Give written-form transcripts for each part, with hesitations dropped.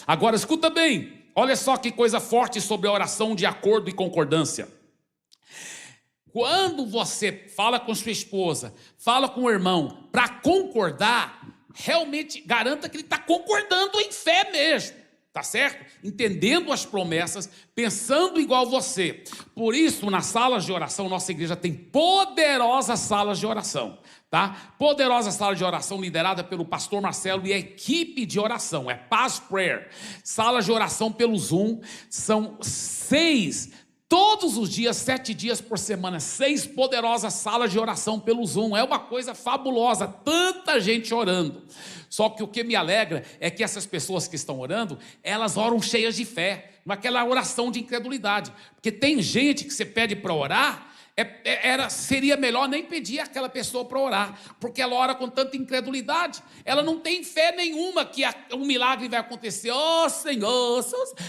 Agora escuta bem, olha só que coisa forte sobre a oração de acordo e concordância. Quando você fala com sua esposa, fala com o irmão, para concordar, realmente garanta que ele está concordando em fé mesmo, tá certo? Entendendo as promessas, pensando igual você. Por isso, nas salas de oração, nossa igreja tem poderosas salas de oração, tá? Poderosa sala de oração liderada pelo pastor Marcelo e a equipe de oração, é Paz Prayer. Salas de oração pelo Zoom, são 6 todos os dias, 7 dias por semana, 6 poderosas salas de oração pelo Zoom. É uma coisa fabulosa, tanta gente orando. Só que o que me alegra é que essas pessoas que estão orando, elas oram cheias de fé, não é aquela oração de incredulidade. Porque tem gente que você pede para orar, seria melhor nem pedir àquela pessoa para orar, porque ela ora com tanta incredulidade, ela não tem fé nenhuma que um milagre vai acontecer. Oh Senhor,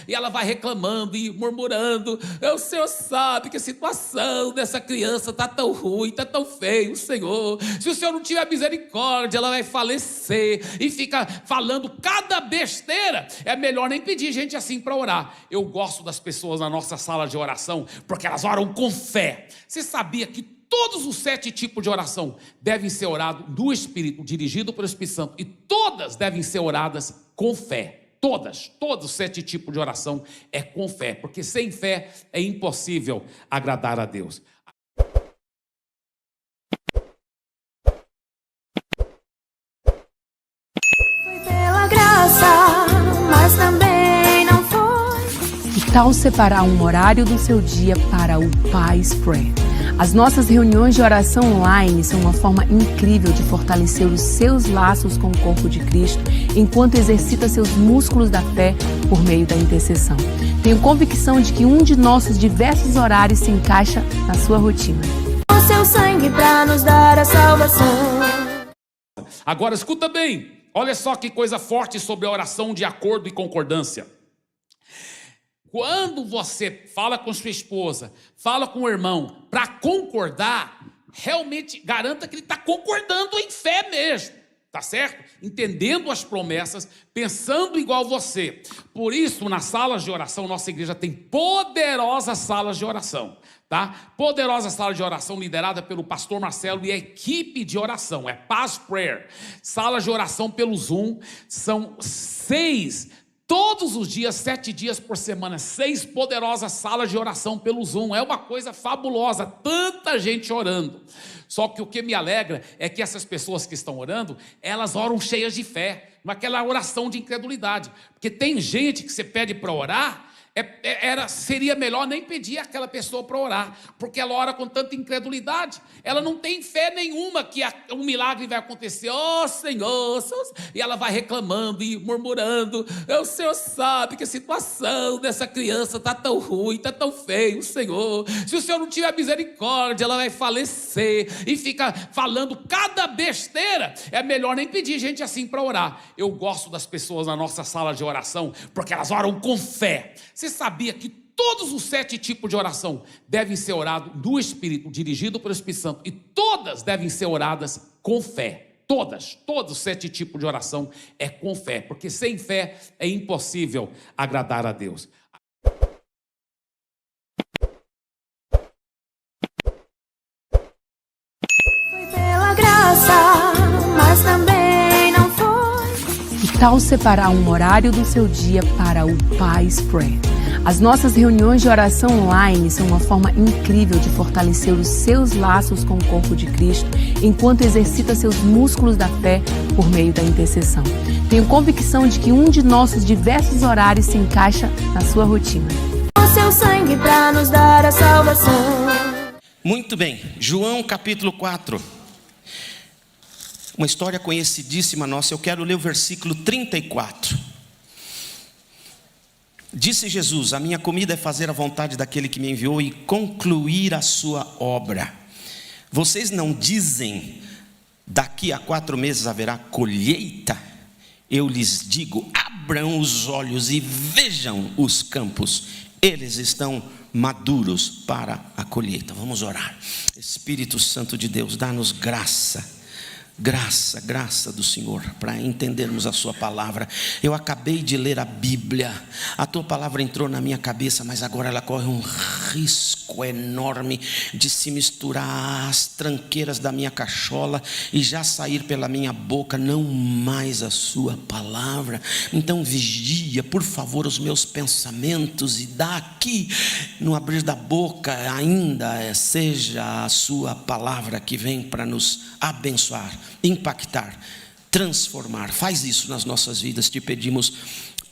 e ela vai reclamando e murmurando. O Senhor sabe que a situação dessa criança está tão ruim, está tão feio, Senhor. Se o Senhor não tiver misericórdia, ela vai falecer, e fica falando cada besteira. É melhor nem pedir gente assim para orar. Eu gosto das pessoas na nossa sala de oração, porque elas oram com fé. Você sabia que todos os 7 tipos de oração devem ser orados no Espírito, dirigido pelo Espírito Santo, e todas devem ser oradas com fé? Todos os 7 tipos de oração é com fé, porque sem fé é impossível agradar a Deus. Foi pela graça, mas também não foi. Que tal separar um horário do seu dia para o Paz Prayer? As nossas reuniões de oração online são uma forma incrível de fortalecer os seus laços com o corpo de Cristo, enquanto exercita seus músculos da fé por meio da intercessão. Tenho convicção de que um de nossos diversos horários se encaixa na sua rotina. O seu sangue para nos dar a salvação. Agora escuta bem, olha só que coisa forte sobre a oração de acordo e concordância. Quando você fala com sua esposa, fala com o irmão, para concordar, realmente garanta que ele está concordando em fé mesmo, tá certo? Entendendo as promessas, pensando igual você. Por isso, nas salas de oração, nossa igreja tem poderosas salas de oração, tá? Poderosa sala de oração liderada pelo pastor Marcelo e a equipe de oração, é Paz Prayer. Salas de oração pelo Zoom, são 6 todos os dias, 7 dias por semana, 6 poderosas salas de oração pelo Zoom. É uma coisa fabulosa, tanta gente orando. Só que o que me alegra é que essas pessoas que estão orando, elas oram cheias de fé, não é aquela oração de incredulidade. Porque tem gente que você pede para orar, seria melhor nem pedir àquela pessoa para orar, porque ela ora com tanta incredulidade, ela não tem fé nenhuma que um milagre vai acontecer. Oh Senhor, e ela vai reclamando e murmurando. O Senhor sabe que a situação dessa criança está tão ruim, está tão feio, Senhor. Se o Senhor não tiver misericórdia, ela vai falecer, e fica falando cada besteira. É melhor nem pedir gente assim para orar. Eu gosto das pessoas na nossa sala de oração, porque elas oram com fé. Você sabia que todos os 7 tipos de oração devem ser orados no Espírito, dirigido pelo Espírito Santo, e todas devem ser oradas com fé? Todos os 7 tipos de oração é com fé, porque sem fé é impossível agradar a Deus. Foi pela graça, mas também não foi. Que tal separar um horário do seu dia para o Paz Prayer? As nossas reuniões de oração online são uma forma incrível de fortalecer os seus laços com o corpo de Cristo, enquanto exercita seus músculos da fé por meio da intercessão. Tenho convicção de que um de nossos diversos horários se encaixa na sua rotina. O seu sangue para nos dar a salvação. Muito bem, João capítulo 4. Uma história conhecidíssima nossa. Eu quero ler o versículo 34. Disse Jesus: a minha comida é fazer a vontade daquele que me enviou e concluir a sua obra. Vocês não dizem, daqui a 4 meses haverá colheita? Eu lhes digo, abram os olhos e vejam os campos, eles estão maduros para a colheita. Vamos orar. Espírito Santo de Deus, dá-nos graça, Graça do Senhor, para entendermos a sua palavra. Eu acabei de ler a Bíblia, a tua palavra entrou na minha cabeça, mas agora ela corre um risco enorme de se misturar às tranqueiras da minha cachola e já sair pela minha boca não mais a sua palavra. Então vigia, por favor, os meus pensamentos, e daqui no abrir da boca ainda seja a sua palavra que vem para nos abençoar, impactar, transformar. Faz isso nas nossas vidas, te pedimos,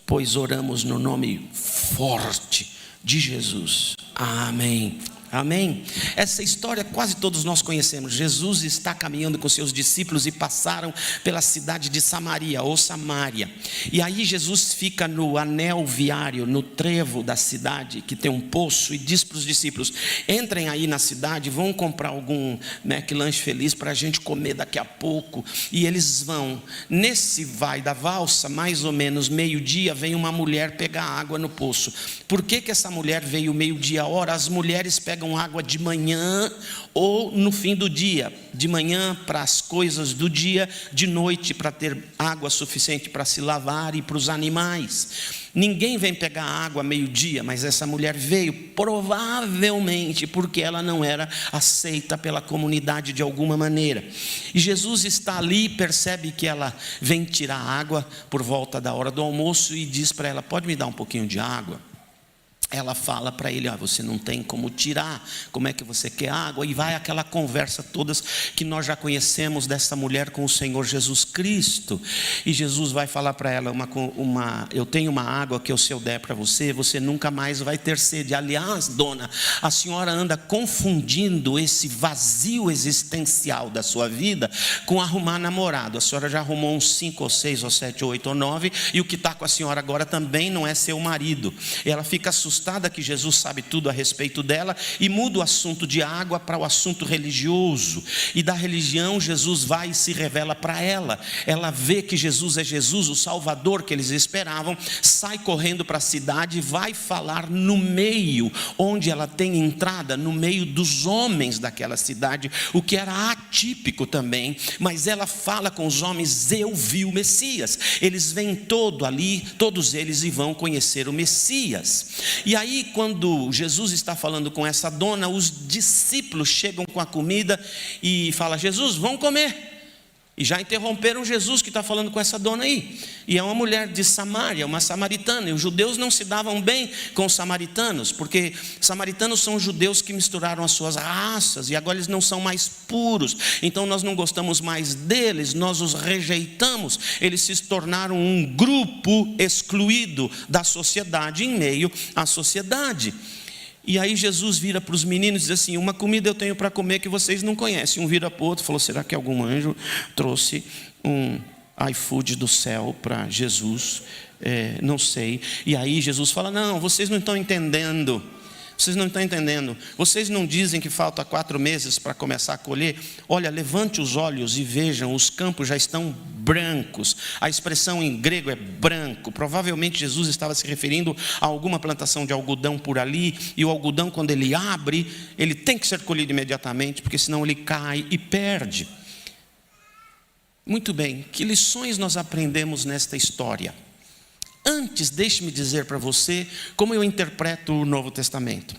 pois oramos no nome forte de Jesus. Amém. Amém. Essa história quase todos nós conhecemos. Jesus está caminhando com seus discípulos e passaram pela cidade de Samaria ou Samária. E aí Jesus fica no anel viário, no trevo da cidade, que tem um poço, e diz para os discípulos: entrem aí na cidade, vão comprar algum McLanche feliz para a gente comer daqui a pouco. E eles vão. Nesse vai da valsa, mais ou menos meio-dia, vem uma mulher pegar água no poço. Por que essa mulher veio meio-dia? Ora, as mulheres pegam água de manhã ou no fim do dia. De manhã para as coisas do dia, de noite para ter água suficiente para se lavar e para os animais. Ninguém vem pegar água meio-dia, mas essa mulher veio provavelmente porque ela não era aceita pela comunidade de alguma maneira. E Jesus está ali, percebe que ela vem tirar água por volta da hora do almoço e diz para ela: pode me dar um pouquinho de água? Ela fala para ele: você não tem como tirar, como é que você quer água? E vai aquela conversa todas que nós já conhecemos dessa mulher com o Senhor Jesus Cristo. E Jesus vai falar para ela: eu tenho uma água que se eu der para você, você nunca mais vai ter sede. Aliás, dona, a senhora anda confundindo esse vazio existencial da sua vida com arrumar namorado. A senhora já arrumou uns 5 ou 6 ou 7 ou 8 ou 9, e o que está com a senhora agora também não é seu marido. Ela fica assustada que Jesus sabe tudo a respeito dela e muda o assunto de água para o assunto religioso. E da religião Jesus vai e se revela para ela. Ela vê que Jesus é Jesus, o Salvador que eles esperavam, sai correndo para a cidade e vai falar no meio, onde ela tem entrada, no meio dos homens daquela cidade, o que era atípico também. Mas ela fala com os homens: eu vi o Messias. Eles vêm todos eles, e vão conhecer o Messias. E aí, quando Jesus está falando com essa dona, os discípulos chegam com a comida e falam: Jesus, vão comer. E já interromperam Jesus, que está falando com essa dona aí. E é uma mulher de Samaria, uma samaritana. E os judeus não se davam bem com os samaritanos, porque samaritanos são judeus que misturaram as suas raças, e agora eles não são mais puros. Então nós não gostamos mais deles, nós os rejeitamos. Eles se tornaram um grupo excluído da sociedade, em meio à sociedade. E aí Jesus vira para os meninos e diz assim: uma comida eu tenho para comer que vocês não conhecem. Um vira para o outro e falou: será que algum anjo trouxe um iFood do céu para Jesus? Não sei. E aí Jesus fala: não, vocês não estão entendendo. Vocês não estão entendendo. Vocês não dizem que falta 4 meses para começar a colher? Olha, levante os olhos e vejam, os campos já estão brancos. A expressão em grego é branco. Provavelmente Jesus estava se referindo a alguma plantação de algodão por ali. E o algodão, quando ele abre, ele tem que ser colhido imediatamente, porque senão ele cai e perde. Muito bem, que lições nós aprendemos nesta história? Antes, deixe-me dizer para você como eu interpreto o Novo Testamento.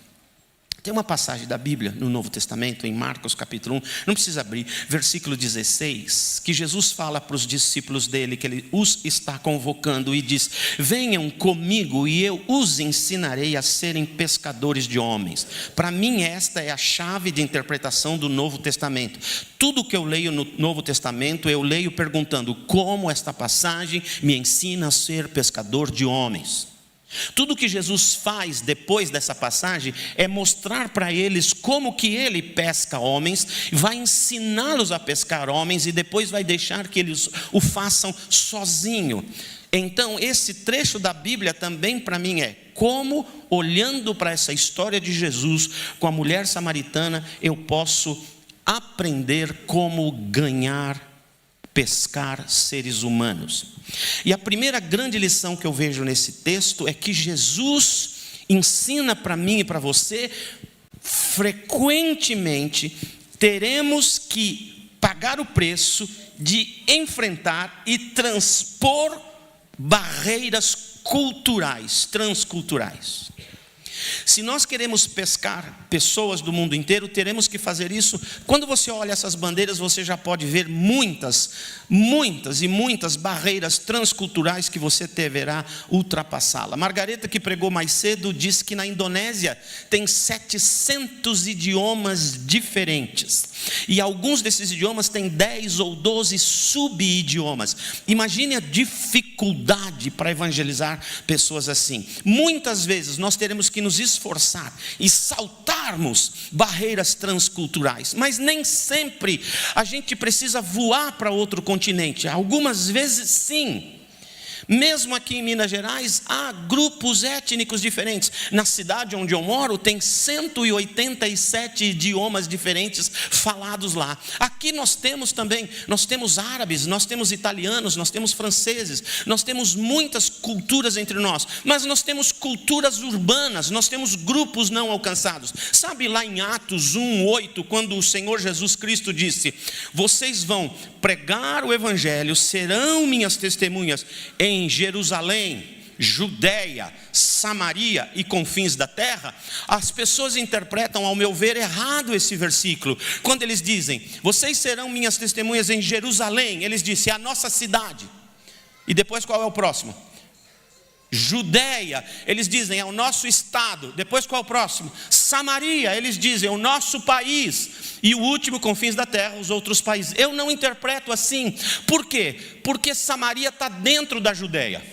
Tem uma passagem da Bíblia no Novo Testamento, em Marcos capítulo 1, não precisa abrir, versículo 16, que Jesus fala para os discípulos dele, que ele os está convocando e diz: venham comigo e eu os ensinarei a serem pescadores de homens. Para mim esta é a chave de interpretação do Novo Testamento. Tudo que eu leio no Novo Testamento, eu leio perguntando: como esta passagem me ensina a ser pescador de homens? Tudo que Jesus faz depois dessa passagem é mostrar para eles como que ele pesca homens, vai ensiná-los a pescar homens e depois vai deixar que eles o façam sozinho. Então esse trecho da Bíblia também para mim é como, olhando para essa história de Jesus com a mulher samaritana, eu posso aprender como pescar seres humanos. E a primeira grande lição que eu vejo nesse texto é que Jesus ensina para mim e para você: frequentemente teremos que pagar o preço de enfrentar e transpor barreiras culturais, transculturais. Se nós queremos pescar pessoas do mundo inteiro, teremos que fazer isso. Quando você olha essas bandeiras, você já pode ver muitas barreiras transculturais que você deverá ultrapassá-la. Margareta, que pregou mais cedo, disse que na Indonésia tem 700 idiomas diferentes. E alguns desses idiomas têm 10 ou 12 sub-idiomas. Imagine a dificuldade para evangelizar pessoas assim. Muitas vezes nós teremos que nos esforçar e saltarmos barreiras transculturais, mas nem sempre a gente precisa voar para outro continente. Algumas vezes sim. Mesmo aqui em Minas Gerais, há grupos étnicos diferentes. Na cidade onde eu moro, tem 187 idiomas diferentes falados lá. Aqui nós temos árabes, nós temos italianos, nós temos franceses, nós temos muitas culturas entre nós, mas nós temos culturas urbanas, nós temos grupos não alcançados. Sabe lá em Atos 1:8, quando o Senhor Jesus Cristo disse: vocês vão pregar o evangelho, serão minhas testemunhas em Jerusalém, Judeia, Samaria e confins da terra. As pessoas interpretam, ao meu ver, errado esse versículo. Quando eles dizem, vocês serão minhas testemunhas em Jerusalém, eles dizem, é a nossa cidade. E depois qual é o próximo? Judeia, eles dizem, é o nosso estado. Depois qual é o próximo? Samaria, eles dizem, é o nosso país. E o último, confins da terra, os outros países. Eu não interpreto assim. Por quê? Porque Samaria está dentro da Judeia.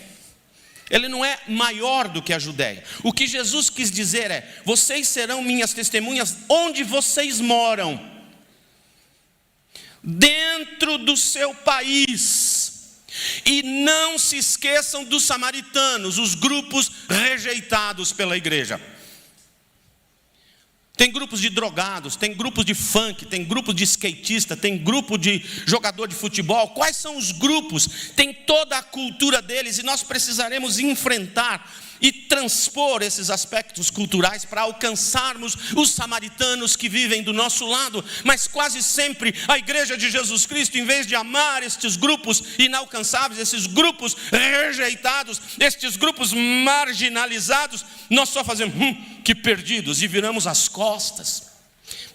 Ele não é maior do que a Judeia. O que Jesus quis dizer é, vocês serão minhas testemunhas onde vocês moram, dentro do seu país. E não se esqueçam dos samaritanos, os grupos rejeitados pela igreja. Tem grupos de drogados, tem grupos de funk, tem grupo de skatista, tem grupo de jogador de futebol. Quais são os grupos? Tem toda a cultura deles e nós precisaremos enfrentar e transpor esses aspectos culturais para alcançarmos os samaritanos que vivem do nosso lado. Mas quase sempre a igreja de Jesus Cristo, em vez de amar estes grupos inalcançáveis, esses grupos rejeitados, estes grupos marginalizados, nós só fazemos que perdidos e viramos as costas.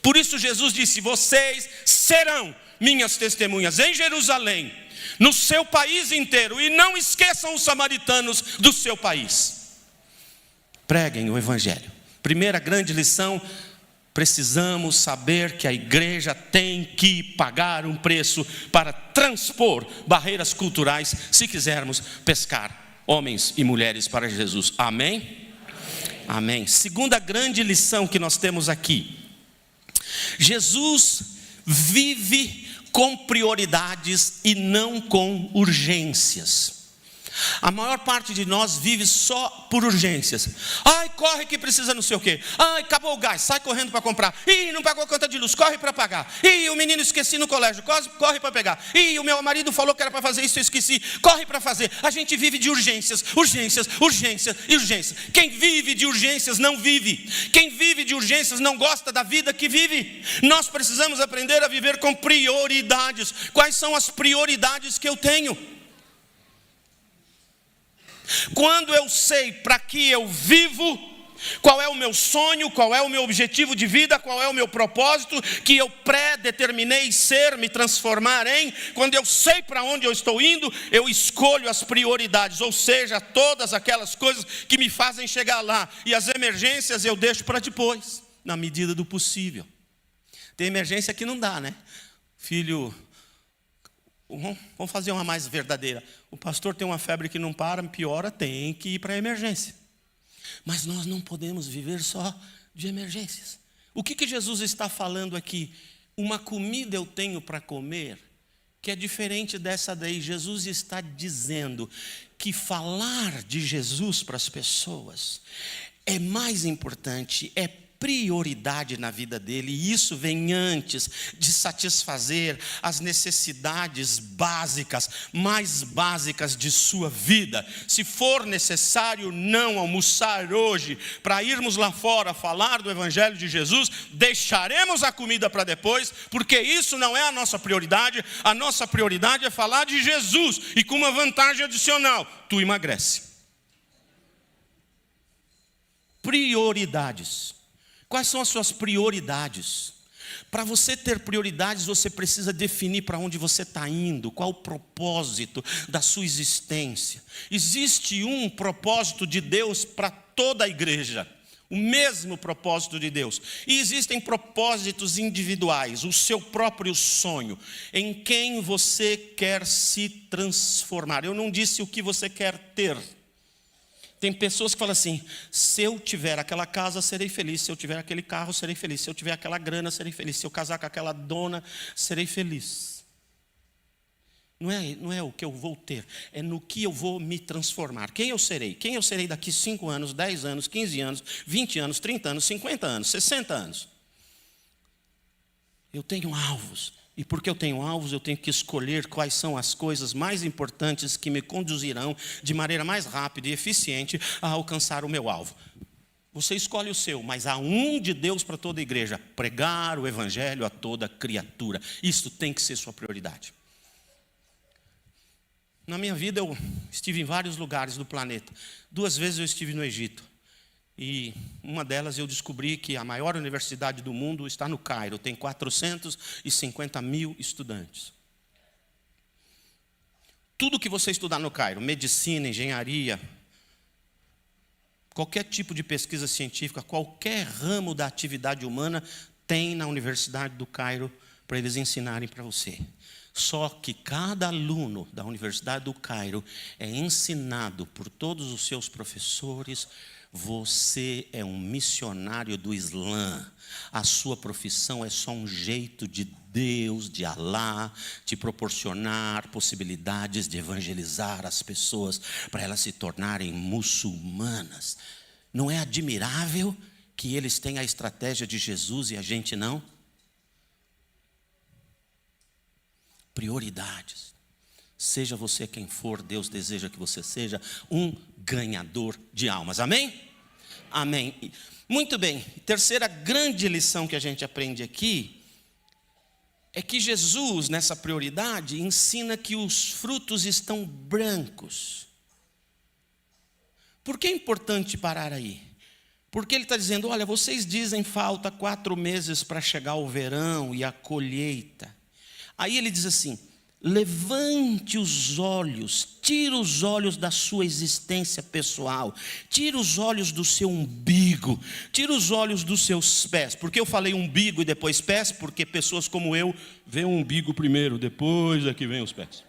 Por isso Jesus disse, vocês serão minhas testemunhas em Jerusalém, no seu país inteiro, e não esqueçam os samaritanos do seu país. Preguem o evangelho. Primeira grande lição, precisamos saber que a igreja tem que pagar um preço para transpor barreiras culturais, se quisermos pescar homens e mulheres para Jesus. Amém? Amém. Segunda grande lição que nós temos aqui. Jesus vive com prioridades e não com urgências. A maior parte de nós vive só por urgências. Ai, corre que precisa não sei o quê. Ai, acabou o gás, sai correndo para comprar. Ih, não pagou a conta de luz, corre para pagar. Ih, o menino esqueci no colégio, corre para pegar. Ih, o meu marido falou que era para fazer isso, eu esqueci, corre para fazer. A gente vive de urgências, urgências, urgências e urgências. Quem vive de urgências não vive. Quem vive de urgências não gosta da vida que vive. Nós precisamos aprender a viver com prioridades. Quais são as prioridades que eu tenho? Quando eu sei para que eu vivo, qual é o meu sonho, qual é o meu objetivo de vida, qual é o meu propósito, que eu pré-determinei ser, me transformar em, quando eu sei para onde eu estou indo, eu escolho as prioridades, ou seja, todas aquelas coisas que me fazem chegar lá, e as emergências eu deixo para depois, na medida do possível. Tem emergência que não dá, né? Filho, vamos fazer uma mais verdadeira. O pastor tem uma febre que não para, piora, tem que ir para a emergência. Mas nós não podemos viver só de emergências. O que Jesus está falando aqui? Uma comida eu tenho para comer, que é diferente dessa daí. Jesus está dizendo que falar de Jesus para as pessoas é mais importante, é prioridade na vida dele, e isso vem antes de satisfazer as necessidades básicas, mais básicas de sua vida. Se for necessário não almoçar hoje, para irmos lá fora falar do Evangelho de Jesus, deixaremos a comida para depois, porque isso não é a nossa prioridade. A nossa prioridade é falar de Jesus, e com uma vantagem adicional: tu emagrece. Prioridades. Quais são as suas prioridades? Para você ter prioridades, você precisa definir para onde você está indo, qual o propósito da sua existência. Existe um propósito de Deus para toda a igreja, o mesmo propósito de Deus. E existem propósitos individuais, o seu próprio sonho, em quem você quer se transformar. Eu não disse o que você quer ter. Tem pessoas que falam assim: se eu tiver aquela casa, serei feliz. Se eu tiver aquele carro, serei feliz. Se eu tiver aquela grana, serei feliz. Se eu casar com aquela dona, serei feliz. Não é o que eu vou ter, é no que eu vou me transformar. Quem eu serei? Quem eu serei daqui 5 anos, 10 anos, 15 anos, 20 anos, 30 anos, 50 anos, 60 anos? Eu tenho alvos. E porque eu tenho alvos, eu tenho que escolher quais são as coisas mais importantes que me conduzirão de maneira mais rápida e eficiente a alcançar o meu alvo. Você escolhe o seu, mas há um de Deus para toda a igreja: pregar o Evangelho a toda criatura. Isso tem que ser sua prioridade. Na minha vida eu estive em vários lugares do planeta. 2 vezes eu estive no Egito. E uma delas eu descobri que a maior universidade do mundo está no Cairo. Tem 450 mil estudantes. Tudo que você estudar no Cairo, medicina, engenharia, qualquer tipo de pesquisa científica, qualquer ramo da atividade humana, tem na Universidade do Cairo para eles ensinarem para você. Só que cada aluno da Universidade do Cairo é ensinado por todos os seus professores: você é um missionário do Islã. A sua profissão é só um jeito de Deus, de Alá, te proporcionar possibilidades de evangelizar as pessoas para elas se tornarem muçulmanas. Não é admirável que eles têm a estratégia de Jesus e a gente não? Prioridades. Seja você quem for, Deus deseja que você seja um ganhador de almas. Amém? Amém. Muito bem. Terceira grande lição que a gente aprende aqui é que Jesus, nessa prioridade, ensina que os frutos estão brancos. Por que é importante parar aí? Porque ele está dizendo: olha, vocês dizem falta 4 meses para chegar o verão e a colheita. Aí ele diz assim: levante os olhos, tira os olhos da sua existência pessoal, tira os olhos do seu umbigo, tira os olhos dos seus pés. Por que eu falei umbigo e depois pés? Porque pessoas como eu veem o umbigo primeiro, depois é que vem os pés.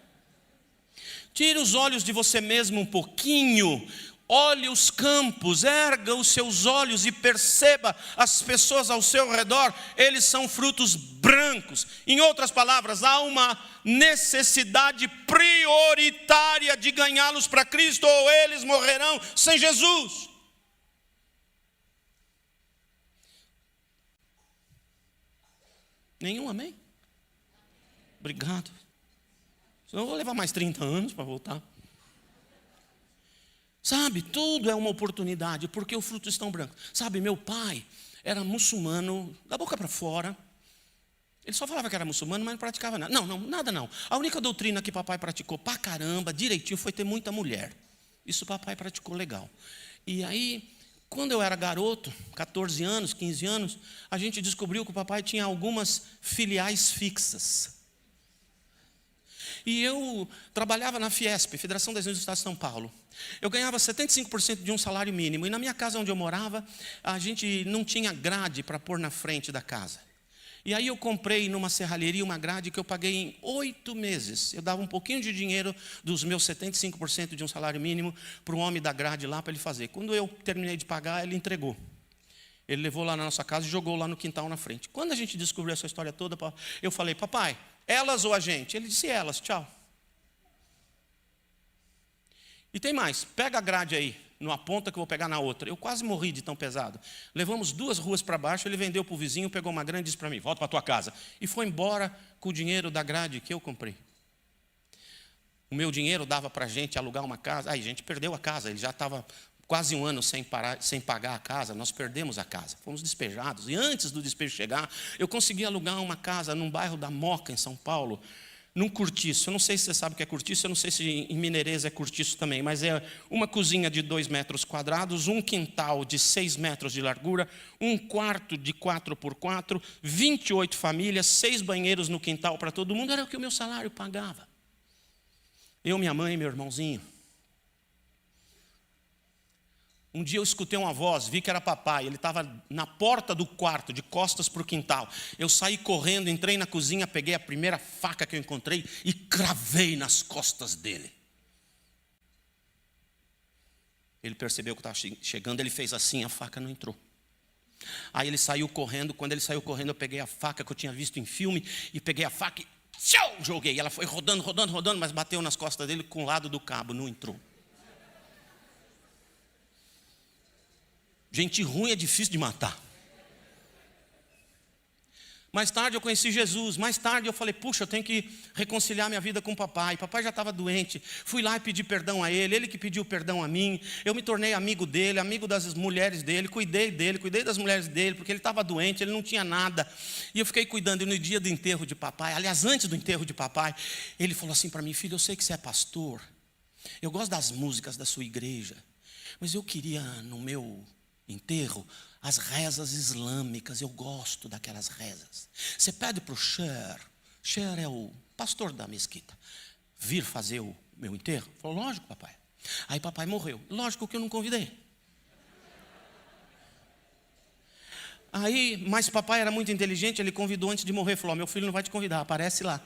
Tira os olhos de você mesmo um pouquinho. Olhe os campos, erga os seus olhos e perceba as pessoas ao seu redor. Eles são frutos brancos. Em outras palavras, há uma necessidade prioritária de ganhá-los para Cristo, ou eles morrerão sem Jesus. Nenhum amém? Obrigado. Senão eu vou levar mais 30 anos para voltar. Sabe, tudo é uma oportunidade, porque os frutos estão brancos. Sabe, meu pai era muçulmano, da boca para fora. Ele só falava que era muçulmano, mas não praticava nada. Nada não. A única doutrina que papai praticou pra caramba, direitinho, foi ter muita mulher. Isso papai praticou legal. E aí, quando eu era garoto, 14 anos, 15 anos, a gente descobriu que o papai tinha algumas filiais fixas. E eu trabalhava na Fiesp, Federação das Universidades do Estado de São Paulo. Eu ganhava 75% de um salário mínimo. E na minha casa onde eu morava, a gente não tinha grade para pôr na frente da casa. E aí eu comprei numa serralheria uma grade que eu paguei em 8 meses. Eu dava um pouquinho de dinheiro dos meus 75% de um salário mínimo para o homem da grade lá para ele fazer. Quando eu terminei de pagar, ele entregou. Ele levou lá na nossa casa e jogou lá no quintal na frente. Quando a gente descobriu essa história toda, eu falei: papai, elas ou a gente? Ele disse: elas, tchau. E tem mais, pega a grade aí, numa ponta que eu vou pegar na outra. Eu quase morri de tão pesado. Levamos 2 ruas para baixo, ele vendeu para o vizinho, pegou uma grande e disse para mim, volta para a tua casa. E foi embora com o dinheiro da grade que eu comprei. O meu dinheiro dava para a gente alugar uma casa. Aí a gente perdeu a casa, ele já estava quase 1 ano sem pagar a casa, nós perdemos a casa, fomos despejados. E antes do despejo chegar, eu consegui alugar uma casa num bairro da Moca, em São Paulo, num cortiço. Eu não sei se você sabe o que é cortiço, eu não sei se em Mineirês é cortiço também, mas é uma cozinha de 2 metros quadrados, um quintal de 6 metros de largura, um quarto de 4x4, 28 famílias, 6 banheiros no quintal para todo mundo. Era o que o meu salário pagava. Eu, minha mãe e meu irmãozinho. Um dia eu escutei uma voz, vi que era papai, ele estava na porta do quarto, de costas para o quintal. Eu saí correndo, entrei na cozinha, peguei a primeira faca que eu encontrei e cravei nas costas dele. Ele percebeu que eu estava chegando, ele fez assim, a faca não entrou. Aí ele saiu correndo, quando ele saiu correndo eu peguei a faca que eu tinha visto em filme e peguei a faca e joguei. Ela foi rodando, mas bateu nas costas dele com o lado do cabo, não entrou. Gente ruim é difícil de matar. Mais tarde eu conheci Jesus. Mais tarde eu falei, puxa, eu tenho que reconciliar minha vida com o papai. Papai já estava doente. Fui lá e pedi perdão a ele. Ele que pediu perdão a mim. Eu me tornei amigo dele, amigo das mulheres dele. Cuidei das mulheres dele, porque ele estava doente, ele não tinha nada. E eu fiquei cuidando. E no dia do enterro de papai, aliás, antes do enterro de papai, ele falou assim para mim, filho, eu sei que você é pastor. Eu gosto das músicas da sua igreja. Mas eu queria no meu enterro, as rezas islâmicas, eu gosto daquelas rezas. Você pede para o Cher é o pastor da mesquita, vir fazer o meu enterro? Falou, lógico, papai. Aí papai morreu, lógico que eu não convidei. Aí, mas papai era muito inteligente, ele convidou antes de morrer, falou, meu filho não vai te convidar, aparece lá.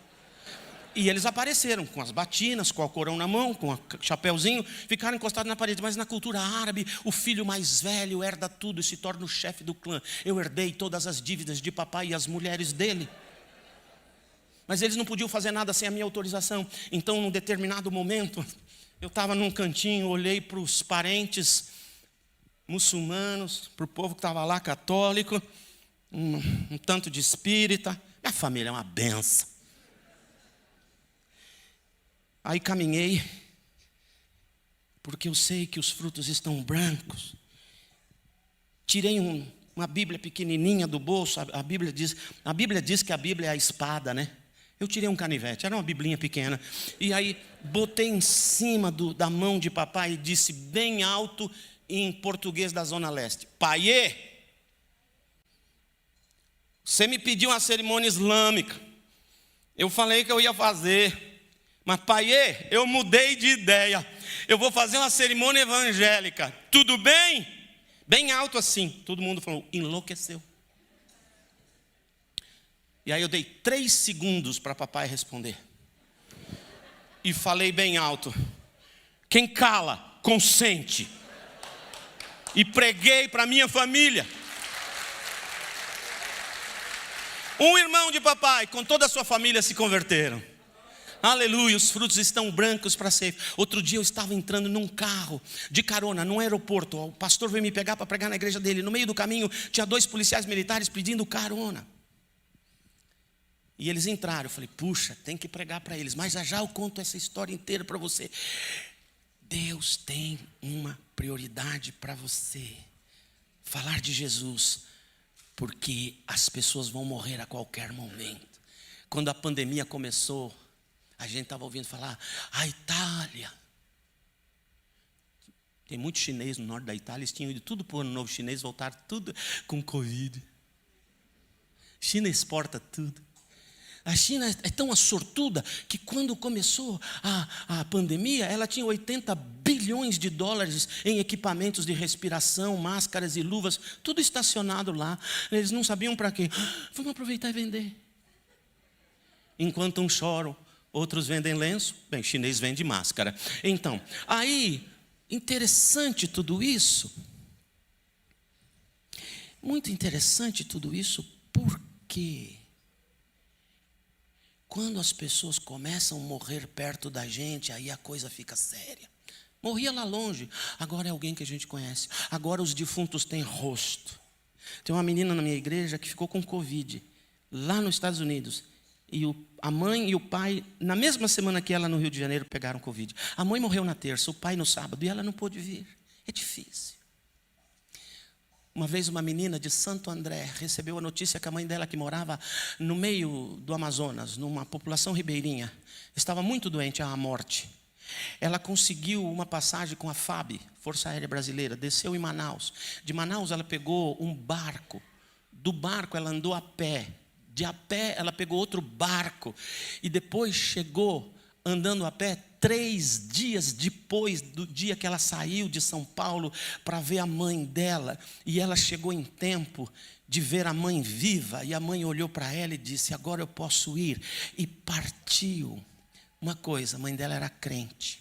E eles apareceram com as batinas, com o Alcorão na mão, com o chapéuzinho, ficaram encostados na parede. Mas na cultura árabe, o filho mais velho herda tudo e se torna o chefe do clã. Eu herdei todas as dívidas de papai e as mulheres dele. Mas eles não podiam fazer nada sem a minha autorização. Então, num determinado momento, eu estava num cantinho, olhei para os parentes muçulmanos, para o povo que estava lá, católico, um tanto de espírita. Minha família é uma benção. Aí caminhei, porque eu sei que os frutos estão brancos. Tirei uma Bíblia pequenininha do bolso, a Bíblia diz que a Bíblia é a espada, né? Eu tirei um canivete, era uma biblinha pequena. E aí botei em cima da mão de papai e disse bem alto em português da Zona Leste, Paiê, você me pediu uma cerimônia islâmica. Eu falei que eu ia fazer. Mas paiê, eu mudei de ideia. Eu vou fazer uma cerimônia evangélica. Tudo bem? Bem alto assim. Todo mundo falou, enlouqueceu. E aí eu dei 3 segundos para papai responder. E falei bem alto. Quem cala, consente. E preguei para minha família. Um irmão de papai, com toda a sua família, se converteram. Aleluia, os frutos estão brancos para ser. Outro dia eu estava entrando num carro de carona, num aeroporto. O pastor veio me pegar para pregar na igreja dele. No meio do caminho tinha 2 policiais militares pedindo carona. E eles entraram. Eu falei, puxa, tem que pregar para eles. Mas já eu conto essa história inteira para você. Deus tem uma prioridade para você. Falar de Jesus. Porque as pessoas vão morrer a qualquer momento. Quando a pandemia começou, a gente estava ouvindo falar, a Itália. Tem muito chinês no norte da Itália, eles tinham ido tudo para o ano novo chinês, voltaram tudo com Covid. China exporta tudo. A China é tão sortuda que quando começou a pandemia, ela tinha 80 bilhões de dólares em equipamentos de respiração, máscaras e luvas, tudo estacionado lá. Eles não sabiam para quê. Vamos aproveitar e vender. Enquanto uns choram, outros vendem lenço, bem, chinês vende máscara. Então, aí, interessante tudo isso. Muito interessante tudo isso, porque quando as pessoas começam a morrer perto da gente, aí a coisa fica séria. Morria lá longe. Agora é alguém que a gente conhece. Agora os defuntos têm rosto. Tem uma menina na minha igreja que ficou com Covid, lá nos Estados Unidos. E a mãe e o pai, na mesma semana que ela no Rio de Janeiro, pegaram Covid. A mãe morreu na terça, o pai no sábado, e ela não pôde vir. É difícil. Uma vez uma menina de Santo André recebeu a notícia que a mãe dela, que morava no meio do Amazonas, numa população ribeirinha, estava muito doente à morte. Ela conseguiu uma passagem com a FAB, Força Aérea Brasileira, desceu em Manaus. De Manaus ela pegou um barco. Do barco ela andou a pé. De a pé ela pegou outro barco. E depois chegou andando a pé 3 dias depois do dia que ela saiu de São Paulo para ver a mãe dela. E ela chegou em tempo de ver a mãe viva. E a mãe olhou para ela e disse: agora eu posso ir. E partiu. Uma coisa, a mãe dela era crente.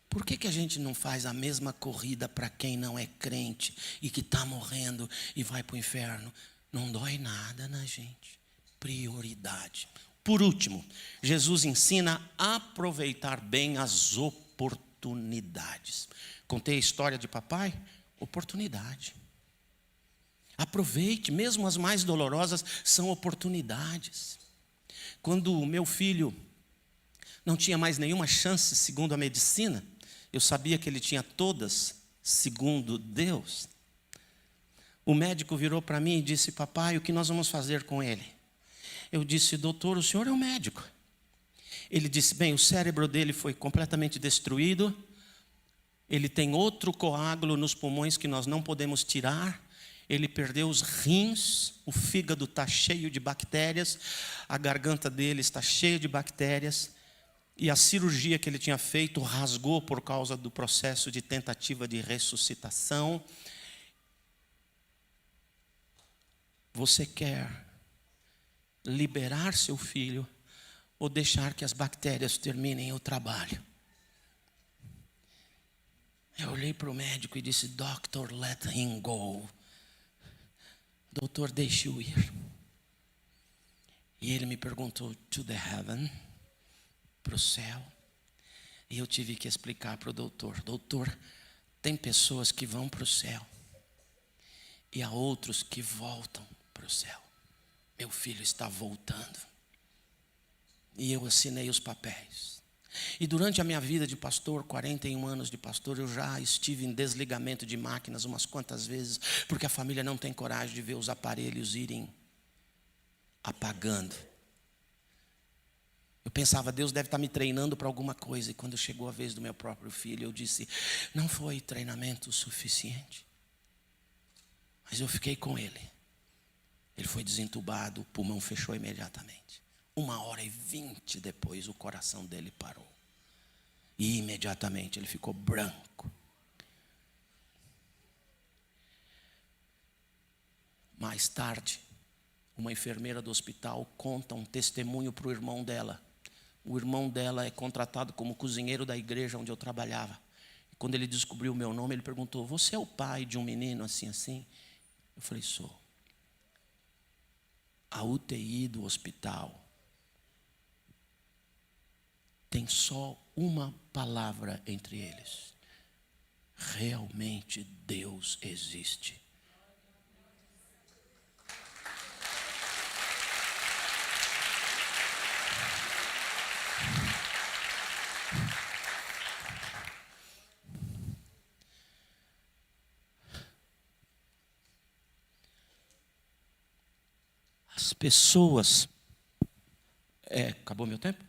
Por que a gente não faz a mesma corrida para quem não é crente e que está morrendo e vai para o inferno? Não dói nada na gente. Prioridade. Por último, Jesus ensina a aproveitar bem as oportunidades. Contei a história de papai? Oportunidade. Aproveite, mesmo as mais dolorosas são oportunidades. Quando o meu filho não tinha mais nenhuma chance segundo a medicina, eu sabia que ele tinha todas segundo Deus. O médico virou para mim e disse: papai, o que nós vamos fazer com ele? Eu disse: doutor, o senhor é o médico. Ele disse: bem, o cérebro dele foi completamente destruído, ele tem outro coágulo nos pulmões que nós não podemos tirar, ele perdeu os rins, o fígado está cheio de bactérias, a garganta dele está cheia de bactérias, e a cirurgia que ele tinha feito rasgou por causa do processo de tentativa de ressuscitação. Você quer liberar seu filho ou deixar que as bactérias terminem o trabalho? Eu olhei para o médico e disse: Doctor, let him go. Doutor, deixe-o ir. E ele me perguntou: to the heaven? Para o céu? E eu tive que explicar para o doutor: doutor, tem pessoas que vão para o céu e há outros que voltam para o céu. Meu filho está voltando. E eu assinei os papéis. E durante a minha vida de pastor, 41 anos de pastor, eu já estive em desligamento de máquinas umas quantas vezes, porque a família não tem coragem de ver os aparelhos irem apagando. Eu pensava: Deus deve estar me treinando para alguma coisa. E quando chegou a vez do meu próprio filho, eu disse: não foi treinamento suficiente. Mas eu fiquei com ele. Ele foi desentubado, o pulmão fechou imediatamente. 1h20 depois, o coração dele parou. E imediatamente ele ficou branco. Mais tarde, uma enfermeira do hospital conta um testemunho para o irmão dela. O irmão dela é contratado como cozinheiro da igreja onde eu trabalhava. E quando ele descobriu o meu nome, ele perguntou: você é o pai de um menino assim, assim? Eu falei: sou. A UTI do hospital tem só uma palavra entre eles: realmente Deus existe. As pessoas... acabou meu tempo?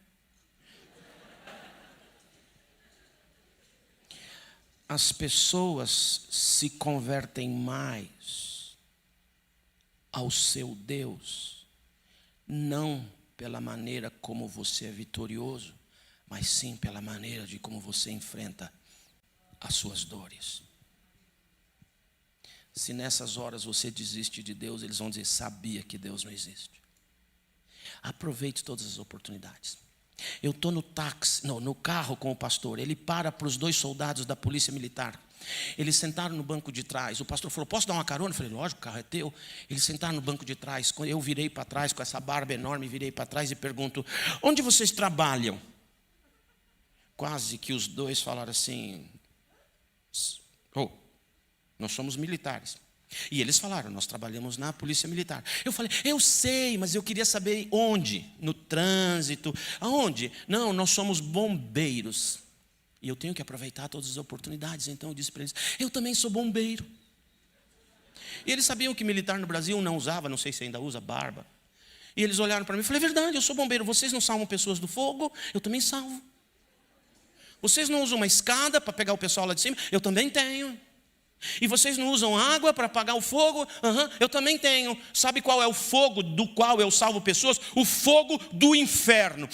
As pessoas se convertem mais ao seu Deus, não pela maneira como você é vitorioso, mas sim pela maneira de como você enfrenta as suas dores. Se nessas horas você desiste de Deus, eles vão dizer: sabia que Deus não existe. Aproveite todas as oportunidades. Eu estou no carro com o pastor. Ele para os 2 soldados da polícia militar. Eles sentaram no banco de trás. O pastor falou: posso dar uma carona? Eu falei: lógico, o carro é teu. Eles sentaram no banco de trás. Eu virei para trás com essa barba enorme, virei para trás e pergunto: onde vocês trabalham? quase que os dois falaram assim: oh, nós somos militares. E eles falaram: nós trabalhamos na polícia militar. Eu falei: eu sei, mas eu queria saber onde? No trânsito. Aonde? Não, nós somos bombeiros. E eu tenho que aproveitar todas as oportunidades. Então eu disse para eles: eu também sou bombeiro. E eles sabiam que militar no Brasil não usava, não sei se ainda usa, barba. E eles olharam para mim e falei: é verdade, eu sou bombeiro. Vocês não salvam pessoas do fogo? Eu também salvo. Vocês não usam uma escada para pegar o pessoal lá de cima? Eu também tenho. E vocês não usam água para apagar o fogo? Eu também tenho. Sabe qual é o fogo do qual eu salvo pessoas? O fogo do inferno.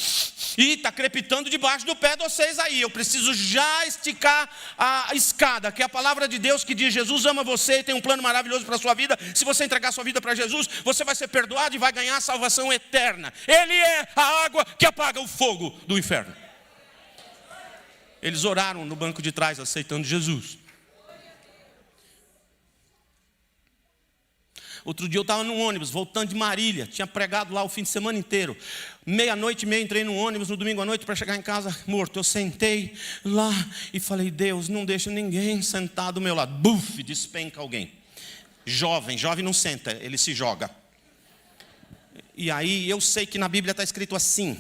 E está crepitando debaixo do pé de vocês aí. Eu preciso já esticar a escada, que é a palavra de Deus que diz: Jesus ama você e tem um plano maravilhoso para a sua vida. Se você entregar sua vida para Jesus, você vai ser perdoado e vai ganhar a salvação eterna. Ele é a água que apaga o fogo do inferno. Eles oraram no banco de trás aceitando Jesus. Outro dia eu estava no ônibus, voltando de Marília. Tinha pregado lá o fim de semana inteiro. 00:30 entrei no ônibus no domingo à noite para chegar em casa morto. Eu sentei lá e falei: Deus, não deixa ninguém sentar do meu lado. Buf, despenca alguém. Jovem não senta, ele se joga. E aí eu sei que na Bíblia está escrito assim.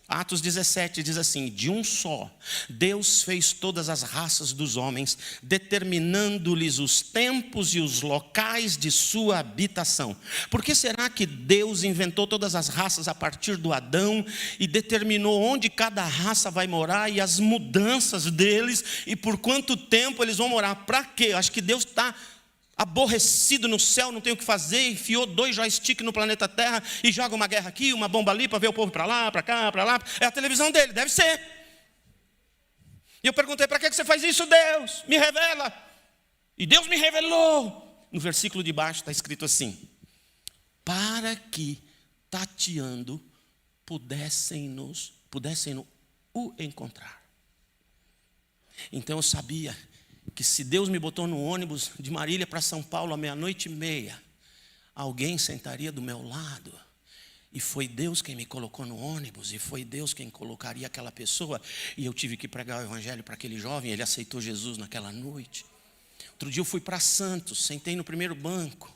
Atos 17 diz assim: de um só, Deus fez todas as raças dos homens, determinando-lhes os tempos e os locais de sua habitação. Por que será que Deus inventou todas as raças a partir do Adão e determinou onde cada raça vai morar e as mudanças deles e por quanto tempo eles vão morar? Para quê? Acho que Deus está aborrecido no céu, não tem o que fazer, enfiou 2 joysticks no planeta Terra e joga uma guerra aqui, uma bomba ali para ver o povo para lá, para cá, para lá. É a televisão dele, deve ser. E eu perguntei: para que você faz isso, Deus? Me revela. E Deus me revelou. No versículo de baixo está escrito assim: para que tateando pudessem o encontrar. Então eu sabia que se Deus me botou no ônibus de Marília para São Paulo à 00:30, alguém sentaria do meu lado. E foi Deus quem me colocou no ônibus, e foi Deus quem colocaria aquela pessoa. E eu tive que pregar o evangelho para aquele jovem, ele aceitou Jesus naquela noite. Outro dia eu fui para Santos, sentei no primeiro banco.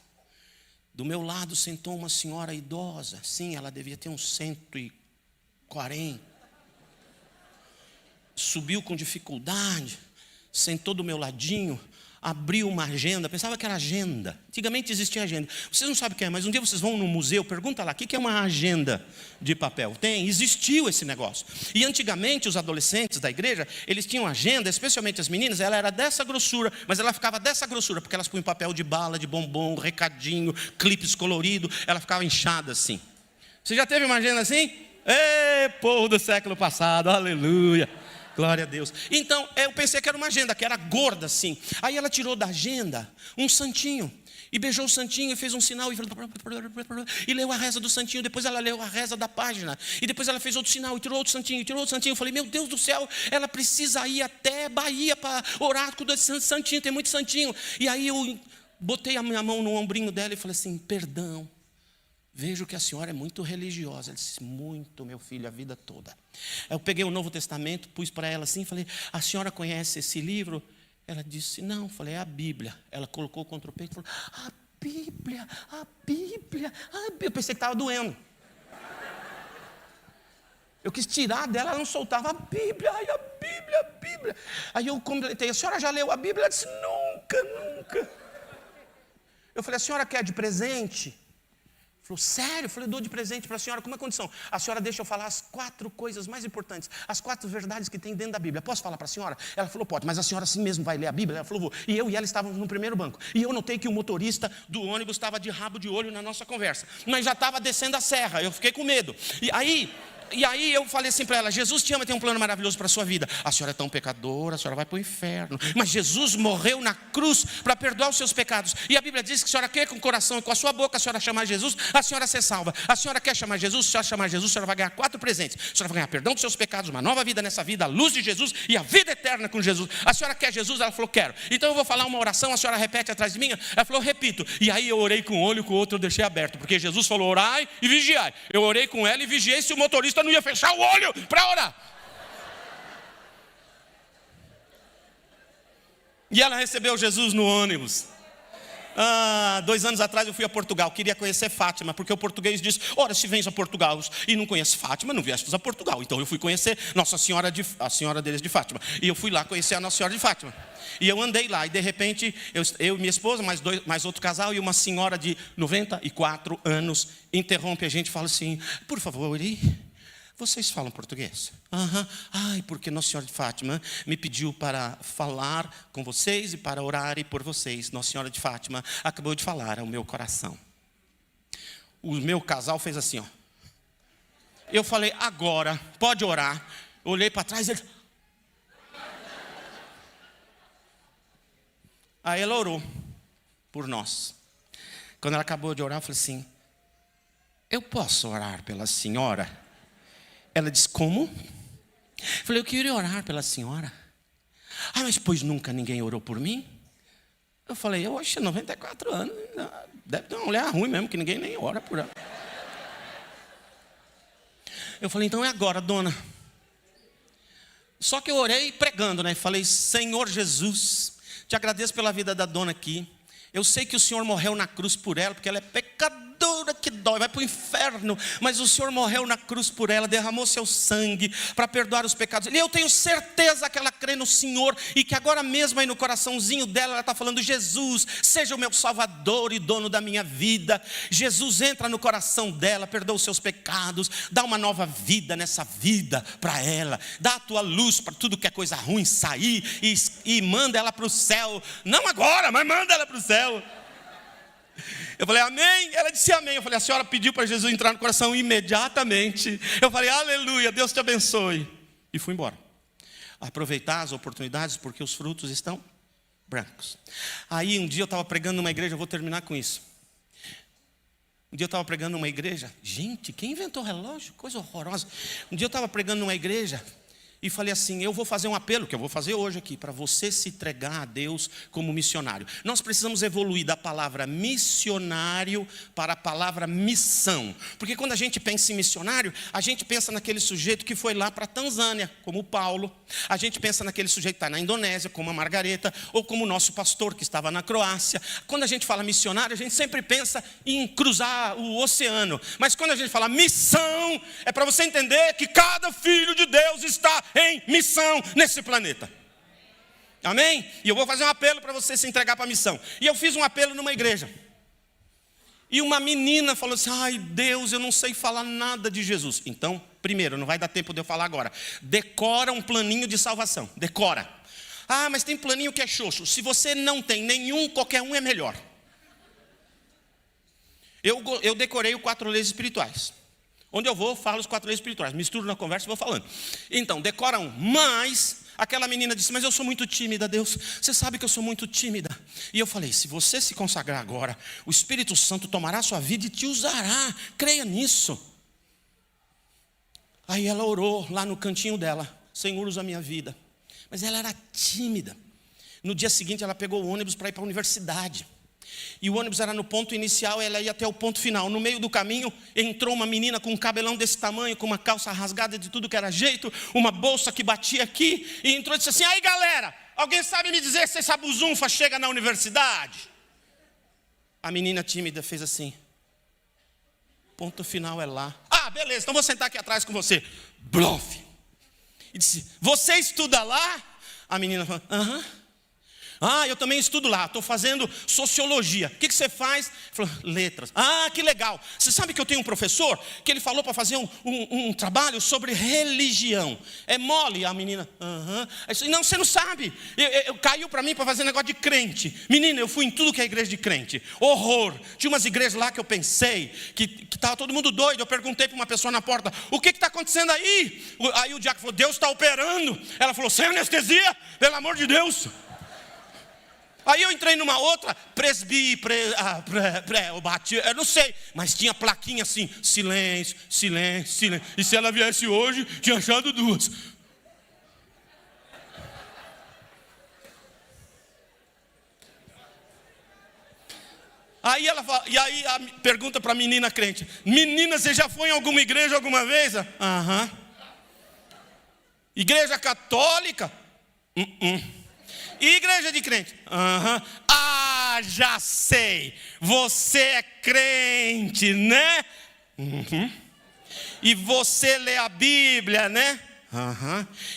Do meu lado sentou uma senhora idosa. Sim, ela devia ter uns 140. Subiu com dificuldade. Sentou do meu ladinho, abriu uma agenda, pensava que era agenda. Antigamente existia agenda. Vocês não sabem o que é, mas um dia vocês vão no museu, pergunta lá, o que é uma agenda de papel? Existiu esse negócio. E antigamente os adolescentes da igreja, eles tinham agenda, especialmente as meninas, ela era dessa grossura, mas ela ficava dessa grossura, porque elas punham papel de bala, de bombom, recadinho, clipes coloridos, ela ficava inchada assim. Você já teve uma agenda assim? Ê, povo do século passado, aleluia. Glória a Deus. Então, eu pensei que era uma agenda, que era gorda assim. Aí ela tirou da agenda um santinho. E beijou o santinho e fez um sinal. E leu a reza do santinho. Depois ela leu a reza da página. E depois ela fez outro sinal e tirou outro santinho. Eu falei: meu Deus do céu, ela precisa ir até Bahia para orar com esse santinho. Tem muito santinho. E aí eu botei a minha mão no ombrinho dela e falei assim: perdão. Vejo que a senhora é muito religiosa. Ela disse: muito, meu filho, a vida toda. Eu peguei o Novo Testamento, pus para ela assim, falei: a senhora conhece esse livro? Ela disse: não. Falei: é a Bíblia. Ela colocou contra o peito e falou: a Bíblia. Eu pensei que estava doendo. Eu quis tirar dela, ela não soltava. A Bíblia. Aí eu completei: a senhora já leu a Bíblia? Ela disse: nunca. Eu falei: a senhora quer de presente? Falou: sério? Eu falei: dou de presente para a senhora. Como é a condição? A senhora deixa eu falar as 4 coisas mais importantes, as 4 verdades que tem dentro da Bíblia. Posso falar para a senhora? Ela falou: pode. Mas a senhora assim mesmo vai ler a Bíblia? Ela falou: vou. E eu e ela estávamos no primeiro banco. E eu notei que o motorista do ônibus estava de rabo de olho na nossa conversa. Mas já estava descendo a serra. Eu fiquei com medo. E aí eu falei assim para ela: Jesus te ama, tem um plano maravilhoso para a sua vida. A senhora é tão pecadora, a senhora vai para o inferno. Mas Jesus morreu na cruz para perdoar os seus pecados. E a Bíblia diz que a senhora quer com o coração e com a sua boca, a senhora chamar Jesus, a senhora ser salva. A senhora quer chamar Jesus? Se a senhora chamar Jesus, a senhora vai ganhar 4 presentes. A senhora vai ganhar perdão dos seus pecados, uma nova vida nessa vida, a luz de Jesus e a vida eterna com Jesus. A senhora quer Jesus? Ela falou: quero. Então eu vou falar uma oração, a senhora repete atrás de mim? Ela falou: repito. E aí eu orei com um olho, com o outro eu deixei aberto, porque Jesus falou: orai e vigiai. Eu orei com ela e vigiei se o motorista não ia fechar o olho para orar. E ela recebeu Jesus no ônibus. 2 anos atrás eu fui a Portugal, queria conhecer Fátima, porque o português diz: ora, se vens a Portugal e não conhece Fátima, não viestes a Portugal. Então eu fui conhecer a senhora deles de Fátima. E eu fui lá conhecer a Nossa Senhora de Fátima. E eu andei lá, e de repente, eu e minha esposa, mais outro casal, e uma senhora de 94 anos, interrompe a gente e fala assim: por favor, vocês falam português? Ai, porque Nossa Senhora de Fátima me pediu para falar com vocês e para orar por vocês. Nossa Senhora de Fátima acabou de falar ao meu coração. O meu casal fez assim, ó. Eu falei: agora, pode orar. Eu olhei para trás e ele... Aí ela orou por nós. Quando ela acabou de orar, eu falei assim: eu posso orar pela senhora? Ela disse: como? Eu falei: eu queria orar pela senhora. Mas pois nunca ninguém orou por mim? Eu falei: eu acho 94 anos. Deve ter uma mulher ruim mesmo, que ninguém nem ora por ela. Eu falei: então é agora, dona. Só que eu orei pregando, né? Falei: Senhor Jesus, te agradeço pela vida da dona aqui. Eu sei que o Senhor morreu na cruz por ela, porque ela é pecadora que dói, vai para o inferno. Mas o Senhor morreu na cruz por ela, derramou seu sangue para perdoar os pecados. E eu tenho certeza que ela crê no Senhor, e que agora mesmo aí no coraçãozinho dela, ela está falando: Jesus, seja o meu Salvador e dono da minha vida. Jesus, entra no coração dela, perdoa os seus pecados, dá uma nova vida nessa vida para ela. Dá a tua luz para tudo que é coisa ruim sair, e manda ela para o céu. Não agora, mas manda ela para o céu. Eu falei: amém? Ela disse amém. Eu falei: a senhora pediu para Jesus entrar no coração imediatamente. Eu falei: aleluia, Deus te abençoe. E fui embora. Aproveitar as oportunidades, porque os frutos estão brancos. Aí um dia eu estava pregando numa igreja, eu vou terminar com isso. Um dia eu estava pregando numa igreja. Gente, quem inventou relógio? Coisa horrorosa. Um dia eu estava pregando numa igreja e falei assim: eu vou fazer um apelo, que eu vou fazer hoje aqui, para você se entregar a Deus como missionário. Nós precisamos evoluir da palavra missionário para a palavra missão. Porque quando a gente pensa em missionário, a gente pensa naquele sujeito que foi lá para a Tanzânia, como o Paulo. A gente pensa naquele sujeito que está na Indonésia, como a Margareta, ou como o nosso pastor que estava na Croácia. Quando a gente fala missionário, a gente sempre pensa em cruzar o oceano. Mas quando a gente fala missão, é para você entender que cada filho de Deus está em missão nesse planeta. Amém? E eu vou fazer um apelo para você se entregar para a missão. E eu fiz um apelo numa igreja. E uma menina falou assim: ai Deus, eu não sei falar nada de Jesus. Então, primeiro, não vai dar tempo de eu falar agora. Decora um planinho de salvação. Decora. Mas tem planinho que é xoxo. Se você não tem nenhum, qualquer um é melhor. Eu decorei os 4 leis espirituais. Onde eu vou, falo os 4 leis espirituais. Misturo na conversa e vou falando. Então, decora um. Mas aquela menina disse: mas eu sou muito tímida, Deus. Você sabe que eu sou muito tímida. E eu falei: se você se consagrar agora, o Espírito Santo tomará a sua vida e te usará. Creia nisso. Aí ela orou lá no cantinho dela: Senhor, usa a minha vida. Mas ela era tímida. No dia seguinte ela pegou o ônibus para ir para a universidade. E o ônibus era no ponto inicial, ela ia até o ponto final. No meio do caminho entrou uma menina com um cabelão desse tamanho, com uma calça rasgada de tudo que era jeito, uma bolsa que batia aqui, e entrou e disse assim: aí galera, alguém sabe me dizer se essa buzunfa chega na universidade? A menina tímida fez assim: ponto final é lá. Beleza, então vou sentar aqui atrás com você. Blof. E disse: você estuda lá? A menina falou: aham. Eu também estudo lá, estou fazendo sociologia. O que você faz? Ele falou: letras. Que legal. Você sabe que eu tenho um professor que ele falou para fazer um trabalho sobre religião. É mole? A menina: disse: não, você não sabe. Caiu para mim para fazer negócio de crente. Menina, eu fui em tudo que é igreja de crente. Horror. Tinha umas igrejas lá que eu pensei que estava todo mundo doido. Eu perguntei para uma pessoa na porta: o que está acontecendo aí? Aí o diácono falou: Deus está operando. Ela falou: sem anestesia? Pelo amor de Deus. Aí eu entrei numa outra, eu bati, eu não sei, mas tinha plaquinha assim: silêncio, silêncio, silêncio. E se ela viesse hoje, tinha achado 2. Aí ela fala, e aí a pergunta para a menina crente: menina, você já foi em alguma igreja alguma vez? Igreja católica? E igreja de crente? Ah, já sei. Você é crente, né? E você lê a Bíblia, né?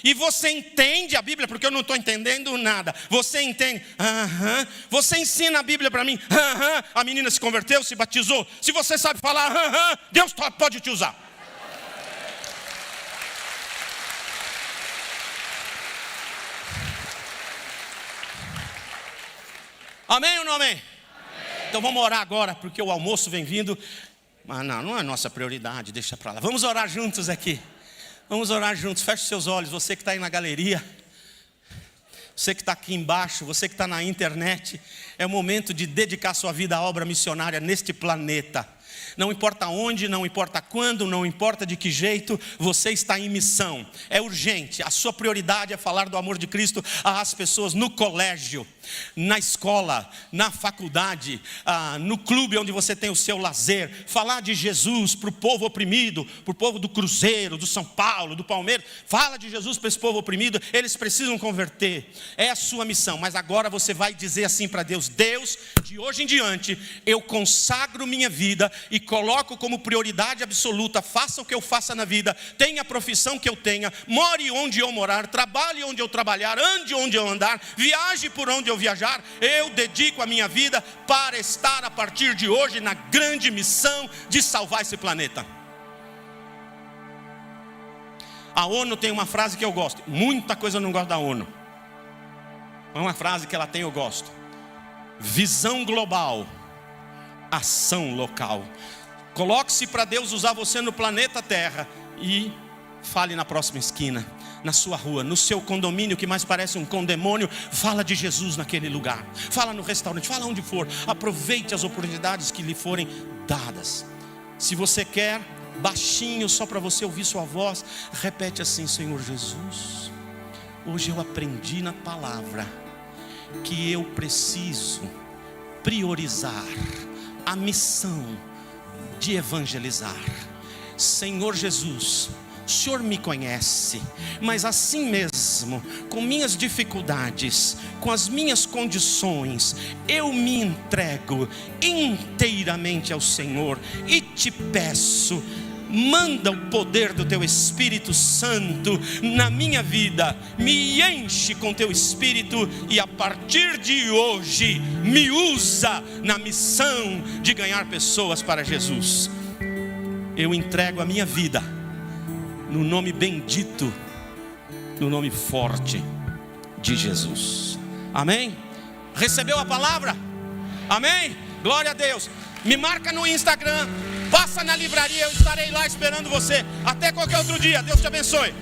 E você entende a Bíblia? Porque eu não estou entendendo nada. Você entende? Você ensina a Bíblia para mim? A menina se converteu, se batizou. Se você sabe falar, Deus pode te usar. Amém ou não amém? Amém? Então vamos orar agora, porque o almoço vem vindo. Mas não é nossa prioridade, deixa para lá. Vamos orar juntos aqui. Vamos orar juntos, feche seus olhos. Você que está aí na galeria, você que está aqui embaixo, você que está na internet. É o momento de dedicar sua vida à obra missionária neste planeta. Não importa onde, não importa quando, não importa de que jeito, você está em missão. É urgente, a sua prioridade é falar do amor de Cristo às pessoas no colégio, na escola, na faculdade, no clube onde você tem o seu lazer. Falar de Jesus para o povo oprimido, para o povo do Cruzeiro, do São Paulo, do Palmeiras. Fala de Jesus para esse povo oprimido, eles precisam converter. É a sua missão, mas agora você vai dizer assim para Deus: Deus, de hoje em diante, eu consagro minha vida e coloco como prioridade absoluta, faça o que eu faça na vida, tenha a profissão que eu tenha, more onde eu morar, trabalhe onde eu trabalhar, ande onde eu andar, viaje por onde eu viajar, eu dedico a minha vida para estar a partir de hoje na grande missão de salvar esse planeta. A ONU tem uma frase que eu gosto, muita coisa eu não gosto da ONU, mas uma frase que ela tem eu gosto: visão global, ação local. Coloque-se para Deus usar você no planeta Terra e fale na próxima esquina, na sua rua, no seu condomínio que mais parece um condemônio. Fala de Jesus naquele lugar, fala no restaurante, fala onde for. Aproveite as oportunidades que lhe forem dadas. Se você quer, baixinho, só para você ouvir sua voz, repete assim: Senhor Jesus, hoje eu aprendi na palavra que eu preciso priorizar a missão de evangelizar. Senhor Jesus, o Senhor me conhece, mas assim mesmo, com minhas dificuldades, com as minhas condições, eu me entrego inteiramente ao Senhor e te peço: manda o poder do teu Espírito Santo na minha vida, me enche com teu Espírito e a partir de hoje me usa na missão de ganhar pessoas para Jesus. Eu entrego a minha vida no nome bendito, no nome forte de Jesus. Amém? Recebeu a palavra? Amém? Glória a Deus. Me marca no Instagram, passa na livraria, eu estarei lá esperando você. Até qualquer outro dia, Deus te abençoe.